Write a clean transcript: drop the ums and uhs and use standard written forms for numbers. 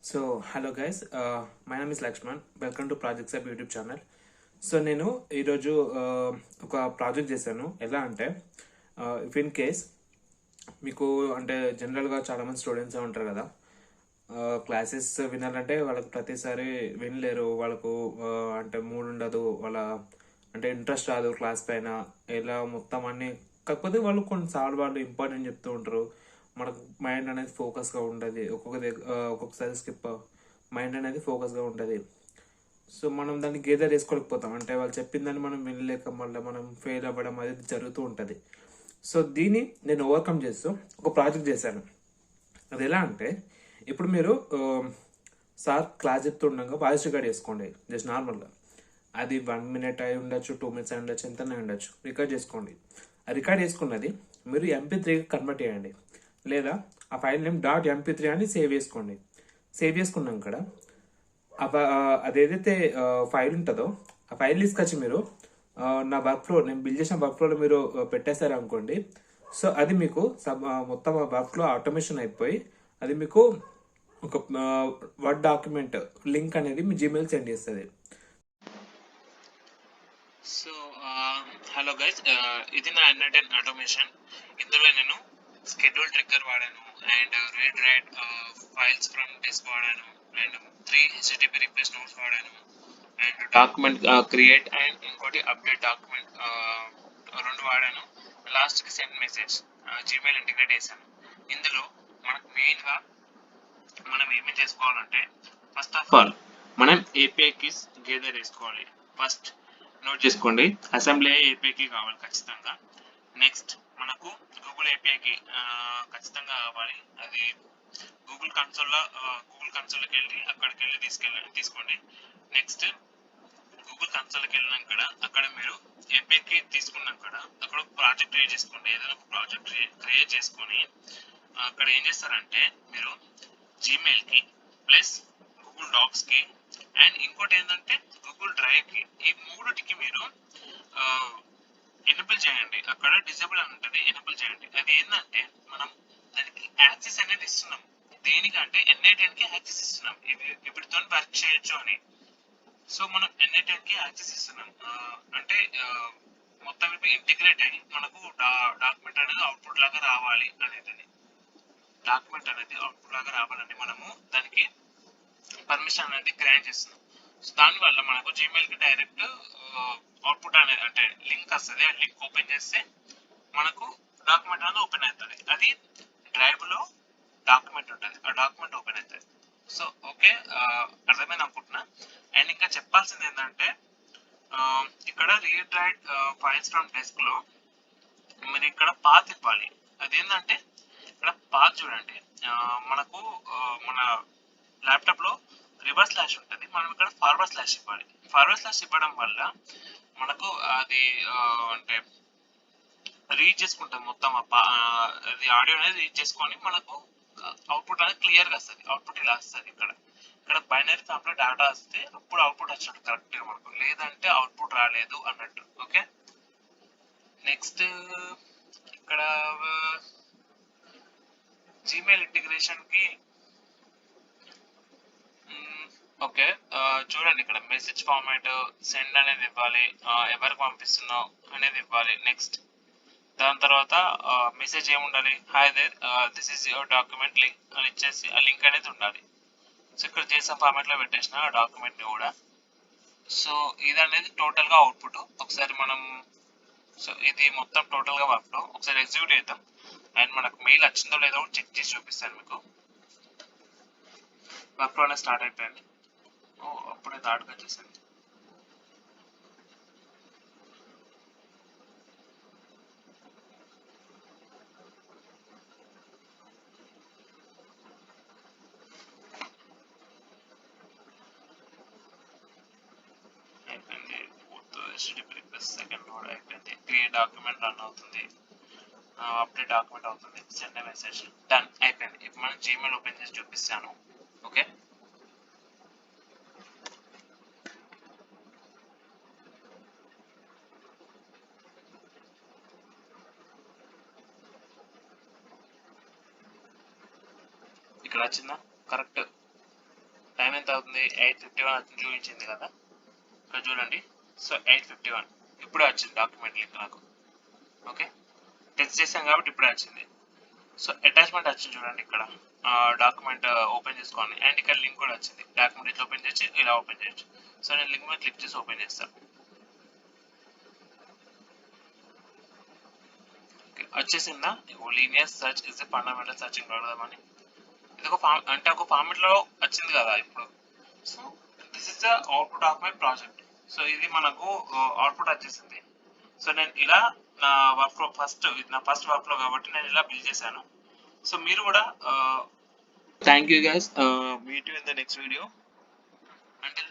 So hello guys, my name is Lakshman. Welcome to projects up YouTube channel. So నేను ఈరోజు ఒక project చేశాను. ఎలా అంటే ఇఫ్ ఇన్ కేస్ మీకు అంటే జనరల్గా చాలామంది స్టూడెంట్స్ ఉంటారు కదా, క్లాసెస్ వినాలంటే వాళ్ళకి ప్రతిసారి వినలేరు. వాళ్ళకు అంటే మూడ్ ఉండదు, వాళ్ళ అంటే ఇంట్రెస్ట్ రాదు క్లాస్ పైన. ఇలా మొత్తం అన్ని కాకపోతే వాళ్ళు కొన్నిసార్లు వాళ్ళు ఇంపార్టెంట్ చెప్తూ ఉంటారు. మనకు మైండ్ అనేది ఫోకస్గా ఉంటుంది. ఒక్కొక్కసారి స్కిప్ మైండ్ అనేది ఫోకస్గా ఉంటుంది. సో మనం దాన్ని గేదర్ చేసుకోలేకపోతాం. అంటే వాళ్ళు చెప్పిన దాన్ని మనం వినలేక మళ్ళీ మనం ఫెయిల్ అవ్వడం అనేది జరుగుతూ ఉంటుంది. సో దీన్ని నేను ఓవర్కమ్ చేస్తూ ఒక ప్రాజెక్ట్ చేశాను. అది ఎలా అంటే, ఇప్పుడు మీరు సార్ క్లాస్ చెప్తుండగా వాయిస్ రికార్డ్ చేసుకోండి. జస్ట్ నార్మల్గా అది 1 minute అయి ఉండొచ్చు, 2 minutes అయి ఉండొచ్చు, ఎంతనే ఉండొచ్చు. రికార్డ్ చేసుకోండి. ఆ రికార్డ్ చేసుకున్నది మీరు MP3కి కన్వర్ట్ చేయండి, లేదా ఆ ఫైల్ నేమ్ .mp3 అని సేవ్ చేసుకోండి. సేవ్ చేసుకున్నాం ఇక్కడ అదేదైతే ఫైల్ ఉంటుందో ఆ ఫైల్ తీసుకొచ్చి మీరు నా వర్క్ ఫ్లో, నేను బిల్డ్ చేసిన వర్క్ ఫ్లోలో మీరు పెట్టేశారు అనుకోండి. సో అది మీకు మొత్తం ఆ వర్క్ ఫ్లో ఆటోమేషన్ అయిపోయి అది మీకు ఒక వర్డ్ డాక్యుమెంట్ లింక్ అనేది మీ జీమెయిల్ సెండ్ చేస్తుంది. సో హలో గైస్, ఇది నా N10 ఆటోమేషన్. ఇందులో నేను స్కెడ్యూల్ ట్రిగ్గర్ వాడాను, and read write files from disk వాడాను, అండ్ 3 HTTP రిక్వెస్ట్ నోట్స్ వాడాను, అండ్ డాక్యుమెంట్ క్రియేట్ అండ్ ఇంకోటి అప్డేట్ డాక్యుమెంట్ 2 వాడాను. లాస్ట్కి సెండ్ మెసేజ్ జీమెయిల్ ఇంటిగ్రేట్ చేశాను. ఇందులో మనకు మెయిన్గా మనం ఏమి చేసుకోవాలంటే, ఫస్ట్ ఆఫ్ ఆల్ మనం ఏపీఐ కీస్ గేదర్ చేసుకోవాలి. ఫస్ట్ నోట్ చేసుకోండి, అసెంబ్లీ ఏపీఐకి కావాలి ఖచ్చితంగా. నెక్స్ట్ మనకు గూగుల్ ఏపీఐకి ఖచ్చితంగా కావాలి. అది గూగుల్ కన్సోల్కి వెళ్ళి అక్కడికి వెళ్ళి తీసుకోండి. నెక్స్ట్ గూగుల్ కన్సోల్కి వెళ్ళినాక అక్కడ మీరు ఏపీఐకి తీసుకున్నాక అక్కడ ప్రాజెక్ట్ క్రియేట్ చేసుకోండి. ఏదైనా ఒక ప్రాజెక్ట్ క్రియేట్ చేసుకొని అక్కడ ఏం చేస్తారంటే, మీరు జీమెయిల్కి ప్లస్ గూగుల్ డాక్స్కి అండ్ ఇంకోటి ఏంటంటే గూగుల్ డ్రైవ్కి, ఈ మూడుటికి మీరు ఎనేబుల్ చేయండి. అక్కడ డిజేబుల్ అని ఉంటుంది, ఎనేబుల్ చేయండి. అది ఏంటంటే మనం దానికి యాక్సెస్ అనేది ఇస్తున్నాం. దేనికంటే N10కి యాక్సెస్ ఇస్తున్నాం, వీటితో వర్క్ చేయొచ్చు అని. సో మనం N10కి యాక్సెస్ ఇస్తున్నాం అంటే మొత్తం ఇప్పుడు ఇంటిగ్రేట్ అయ్యి మనకు డాక్యుమెంట్ అనేది అవుట్పుట్ లాగా రావాలి అనేది, డాక్యుమెంట్ అనేది అవుట్పుట్ లాగా రావాలని మనము దానికి పర్మిషన్ అనేది గ్రాంట్ చేస్తున్నాం. సో దానివల్ల మనకు జీమెయిల్కి డైరెక్ట్ అవుట్పుట్ అనేది అంటే లింక్ వస్తుంది. ఆ లింక్ ఓపెన్ చేస్తే మనకు డాక్యుమెంట్ అనేది ఓపెన్ అవుతుంది. అది డ్రైవ్లో డాక్యుమెంట్ ఉంటుంది, ఆ డాక్యుమెంట్ ఓపెన్ అవుతుంది. సో ఓకే, అర్థమైంది అనుకుంటున్నా. అండ్ ఇంకా చెప్పాల్సింది ఏంటంటే, ఇక్కడ రీడ్ రైట్ ఫైల్స్ ఫ్రమ్ డెస్క్లో మీరు ఇక్కడ పాత్ ఇవ్వాలి. అదేంటంటే ఇక్కడ పాత్ చూడండి, మనకు మన ల్యాప్టాప్లో రివర్స్ స్లాష్ ఉంటుంది, మనం ఇక్కడ ఫార్వర్డ్ స్లాష్ ఇవ్వాలి. ఫార్వర్డ్ స్లాష్ ఇవ్వడం వల్ల మనకు అది అంటే రీడ్ చేసుకుంటాం మొత్తం అది ఆడియో అనేది రీడ్ చేసుకొని మనకు అవుట్పుట్ అనేది క్లియర్గా వస్తుంది. అవుట్పుట్ ఇలా వస్తుంది. ఇక్కడ బైనరీ ఫామ్లో డేటా వస్తే అప్పుడు అవుట్పుట్ వచ్చినట్టు కరెక్ట్గా మనకు, లేదంటే అవుట్పుట్ రాలేదు అన్నట్టు. ఓకే, నెక్స్ట్ ఇక్కడ జీమెయిల్ ఇంటిగ్రేషన్కి ఓకే, చూడండి ఇక్కడ మెసేజ్ ఫార్మాట్ సెండ్ అనేది ఇవ్వాలి, ఎవరికి పంపిస్తున్నావు అనేది ఇవ్వాలి. నెక్స్ట్ దాని తర్వాత మెసేజ్ ఏముండాలి, hi there this is your document link అని ఇచ్చేసి ఆ లింక్ అనేది ఉండాలి. సో ఇక్కడ JSON ఫార్మాట్లో పెట్టేసిన ఆ డాక్యుమెంట్ని కూడా. సో ఇది అనేది టోటల్గా అవుట్పుట్. ఒకసారి మనం సో ఇది మొత్తం టోటల్గా వర్క్లో ఒకసారి ఎగ్జిక్యూట్ చేద్దాం, అండ్ మనకు మెయిల్ వచ్చిందో లేదో చెక్ చేసి చూపిస్తాను మీకు. వర్క్లో అనేది స్టార్ట్ అయిపోయింది. అప్పుడే దాటుగా వచ్చేసింది. అయిపోయింది. HTTP రిక్వెస్ట్ సెకండ్ లోడ్ అయిపోయింది. క్రియేట్ డాక్యుమెంట్ రన్ అవుతుంది, అప్డేట్ డాక్యుమెంట్ అవుతుంది, సెండ్ మెసేజ్ డన్ అయిపోయింది. ఇప్పుడు మనం జీమెయిల్ ఓపెన్ చేసి చూపిస్తాను. ఓకే, ఇక్కడ వచ్చిందా కరెక్ట్. టైం ఎంత అవుతుంది 8:51 చూపించింది కదా ఇక్కడ చూడండి. సో 8:51 ఇప్పుడే వచ్చింది డాక్యుమెంట్ లింక్ నాకు. ఓకే, టెస్ట్ చేసాం కాబట్టి ఇప్పుడే వచ్చింది. సో అటాచ్మెంట్ వచ్చింది చూడండి ఇక్కడ, డాక్యుమెంట్ ఓపెన్ చేసుకోండి అండ్ ఇక్కడ లింక్ కూడా వచ్చింది. డాక్యుమెంట్ ఇట్లా ఓపెన్ చేసి ఇలా ఓపెన్ చేయొచ్చు. సో నేను లింక్ మీద క్లిక్ చేసి ఓపెన్ చేస్తాను. వచ్చేసిందా, linear search is fundamental searching algorithm అని. ఇది ఒక అంటే ఒక ఫార్మెట్ లో వచ్చింది కదా ఇప్పుడు. So this is the output of my project. So ఇది మనకు అవుట్పుట్ వచ్చేసింది. సో నేను ఇలా నా వర్క్ ఫ్లో నా ఫస్ట్ వర్క్ ఫ్లో కాబట్టి నేను ఇలా బిల్డ్ చేశాను. సో మీరు కూడా thank you guys, meet you in the next video. Until